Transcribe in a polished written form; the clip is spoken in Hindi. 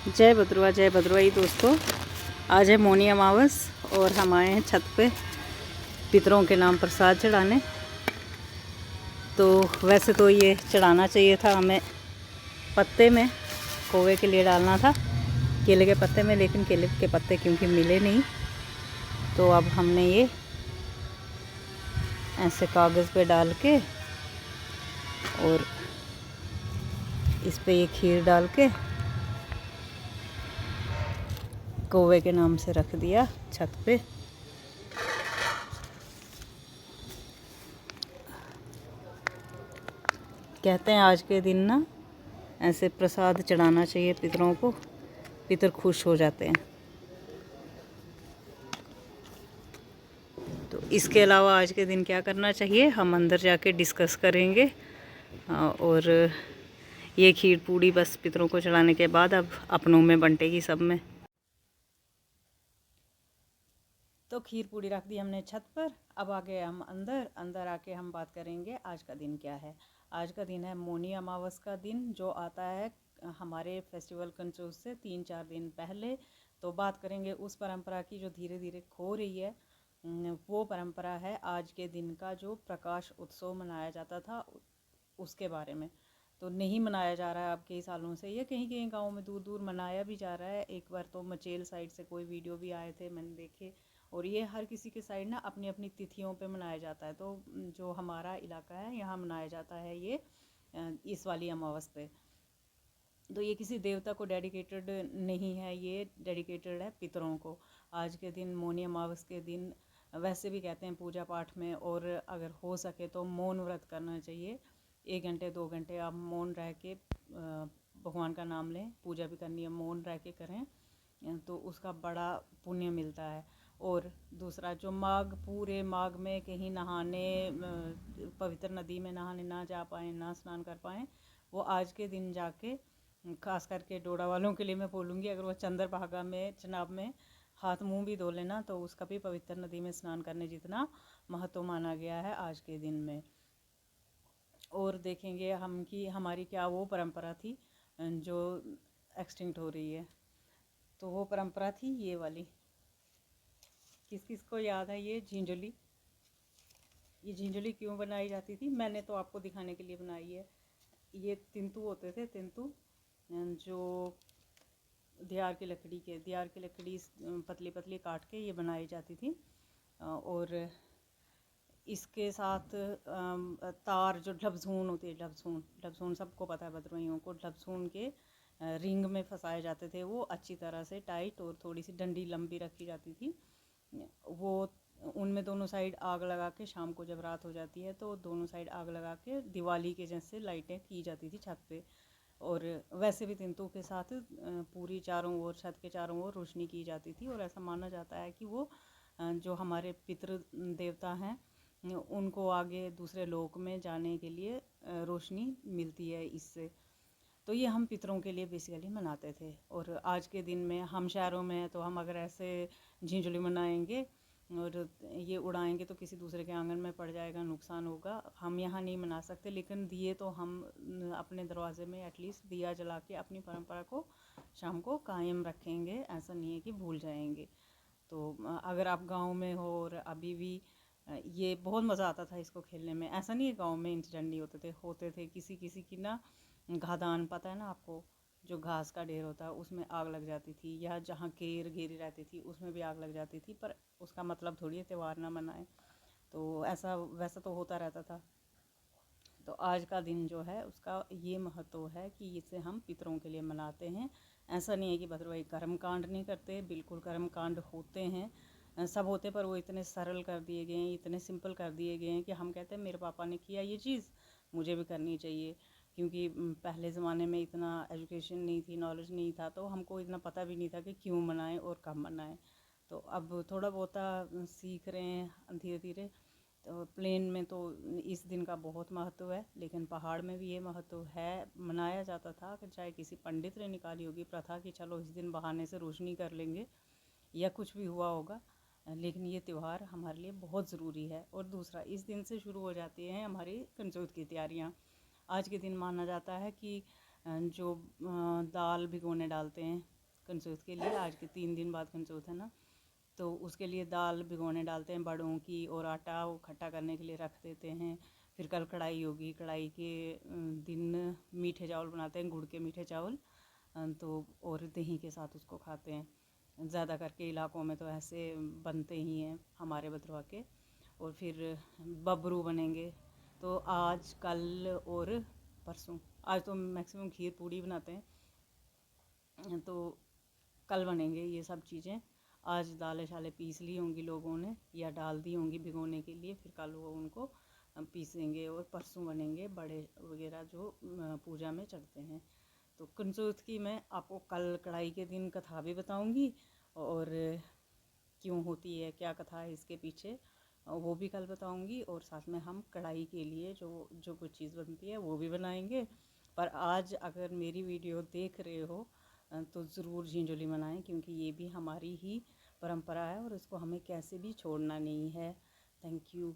जय भद्रवाही दोस्तों। आज है मौनी अमावस और हम आए हैं छत पे पितरों के नाम प्रसाद चढ़ाने। तो वैसे तो ये चढ़ाना चाहिए था हमें पत्ते में, कोवे के लिए डालना था केले के पत्ते में, लेकिन केले के पत्ते क्योंकि मिले नहीं तो अब हमने ये ऐसे कागज़ पे डाल के और इस पे ये खीर डाल के कौवे के नाम से रख दिया छत पे। कहते हैं आज के दिन ना ऐसे प्रसाद चढ़ाना चाहिए पितरों को, पितर खुश हो जाते हैं। तो इसके अलावा आज के दिन क्या करना चाहिए हम अंदर जाके डिस्कस करेंगे। और ये खीर पूड़ी बस पितरों को चढ़ाने के बाद अब अपनों में बंटेगी सब में। तो खीर पूड़ी रख दी हमने छत पर। अब आ गए हम अंदर आके हम बात करेंगे आज का दिन क्या है। आज का दिन है मौनी अमावस का दिन, जो आता है हमारे फेस्टिवल कंचूट से 3-4 दिन पहले। तो बात करेंगे उस परंपरा की जो धीरे धीरे खो रही है। वो परंपरा है आज के दिन का जो प्रकाश उत्सव मनाया जाता था उसके बारे में। तो नहीं मनाया जा रहा है अब कई सालों से, ये कहीं कहीं गाँव में दूर दूर मनाया भी जा रहा है। एक बार तो मचेल साइड से कोई वीडियो भी आए थे, मैंने देखे। और ये हर किसी के साइड ना अपनी अपनी तिथियों पे मनाया जाता है। तो जो हमारा इलाका है यहाँ मनाया जाता है ये इस वाली अमावस पे। तो ये किसी देवता को डेडिकेटेड नहीं है, ये डेडिकेटेड है पितरों को। आज के दिन मौनी अमावस के दिन वैसे भी कहते हैं पूजा पाठ में, और अगर हो सके तो मौन व्रत करना चाहिए। 1 घंटे 2 घंटे आप मौन रह के भगवान का नाम लें, पूजा भी करनी है मौन रह के करें तो उसका बड़ा पुण्य मिलता है। और दूसरा जो पूरे माघ में कहीं नहाने पवित्र नदी में नहाने ना जा पाएँ, ना स्नान कर पाएँ, वो आज के दिन जाके, खास करके डोडा वालों के लिए मैं बोलूँगी, अगर वो चंद्रभागा में चनाब में हाथ मुंह भी धो लेना तो उसका भी पवित्र नदी में स्नान करने जितना महत्व माना गया है आज के दिन में। और देखेंगे हम कि हमारी क्या वो परंपरा थी जो एक्सटिंक्ट हो रही है। तो वो परंपरा थी ये वाली। किस किस को याद है ये झिंझुली? ये झिंझुली क्यों बनाई जाती थी? मैंने तो आपको दिखाने के लिए बनाई है। ये तिंतु होते थे, तिंतु जो दियार की लकड़ी पतली पतली काट के ये बनाई जाती थी। और इसके साथ तार जो ढबसून होती है, ढबसून सबको पता है भद्रवाहियों को, ढबसून के रिंग में फंसाए जाते थे। वो अच्छी तरह से टाइट, और थोड़ी सी डंडी लंबी रखी जाती थी। वो उनमें दोनों साइड आग लगा के, शाम को जब रात हो जाती है तो दोनों साइड आग लगा के दिवाली के जैसे लाइटें की जाती थी छत पे। और वैसे भी तिंतु के साथ पूरी चारों ओर, छत के चारों ओर रोशनी की जाती थी। और ऐसा माना जाता है कि वो जो हमारे पितृ देवता हैं उनको आगे दूसरे लोक में जाने के लिए रोशनी मिलती है इससे। तो ये हम पितरों के लिए बेसिकली मनाते थे। और आज के दिन में हम शहरों में हैं तो हम अगर ऐसे झिंझुली मनाएंगे और ये उड़ाएंगे तो किसी दूसरे के आंगन में पड़ जाएगा, नुकसान होगा। हम यहाँ नहीं मना सकते, लेकिन दिए तो हम अपने दरवाजे में एटलीस्ट दिया जला के अपनी परंपरा को शाम को कायम रखेंगे। ऐसा नहीं है कि भूल जाएंगे। तो अगर आप गांव में हो और अभी भी ये बहुत मज़ा आता था इसको खेलने में। ऐसा नहीं है गांव में इंसिडेंट नहीं होते थे। किसी किसी की ना घादान, पता है ना आपको, जो घास का ढेर होता है उसमें आग लग जाती थी, या जहाँ केर घेरी रहती थी उसमें भी आग लग जाती थी। पर उसका मतलब थोड़ी है त्यौहार ना मनाएं। तो ऐसा वैसा तो होता रहता था। तो आज का दिन जो है उसका ये महत्व है कि इसे हम पितरों के लिए मनाते हैं। ऐसा नहीं है कि भद्रवाही कर्म कांड नहीं करते, बिल्कुल कर्म कांड होते हैं, सब होते, पर वो इतने सरल कर दिए गए हैं, इतने सिंपल कर दिए गए हैं कि हम कहते हैं मेरे पापा ने किया ये चीज़, मुझे भी करनी चाहिए। क्योंकि पहले ज़माने में इतना एजुकेशन नहीं थी, नॉलेज नहीं था, तो हमको इतना पता भी नहीं था कि क्यों मनाएं और कब मनाएं। तो अब थोड़ा बहुत सीख रहे हैं धीरे धीरे। तो प्लेन में तो इस दिन का बहुत महत्व है, लेकिन पहाड़ में भी ये महत्व है। मनाया जाता था कि चाहे किसी पंडित ने निकाली होगी प्रथा कि चलो इस दिन बहाने से रोशनी कर लेंगे, या कुछ भी हुआ होगा, लेकिन ये त्यौहार हमारे लिए बहुत ज़रूरी है। और दूसरा, इस दिन से शुरू हो जाती हैं हमारी कंचूट की तैयारियाँ। आज के दिन माना जाता है कि जो दाल भिगोने डालते हैं कंसोत के लिए, आज के 3 दिन बाद कंसोत है ना, तो उसके लिए दाल भिगोने डालते हैं बड़ों की, और आटा वो खट्टा करने के लिए रख देते हैं। फिर कल कढ़ाई होगी, कढ़ाई के दिन मीठे चावल बनाते हैं, गुड़ के मीठे चावल, तो और दही के साथ उसको खाते हैं। ज़्यादा करके इलाकों में तो ऐसे बनते ही हैं हमारे भद्रवा के। और फिर बबरू बनेंगे, तो आज कल और परसों, आज तो मैक्सिमम खीर पूड़ी बनाते हैं, तो कल बनेंगे ये सब चीज़ें। आज दालें शालें पीस ली होंगी लोगों ने या डाल दी होंगी भिगोने के लिए, फिर कल वो उनको पीसेंगे, और परसों बनेंगे बड़े वगैरह जो पूजा में चढ़ते हैं। तो कंसोत की मैं आपको कल कढ़ाई के दिन कथा भी बताऊंगी, और क्यों होती है, क्या कथा है इसके पीछे, वो भी कल बताऊंगी। और साथ में हम कढ़ाई के लिए जो जो कुछ चीज़ बनती है वो भी बनाएंगे। पर आज अगर मेरी वीडियो देख रहे हो तो ज़रूर झिंझोली मनाएं, क्योंकि ये भी हमारी ही परंपरा है और इसको हमें कैसे भी छोड़ना नहीं है। Thank you.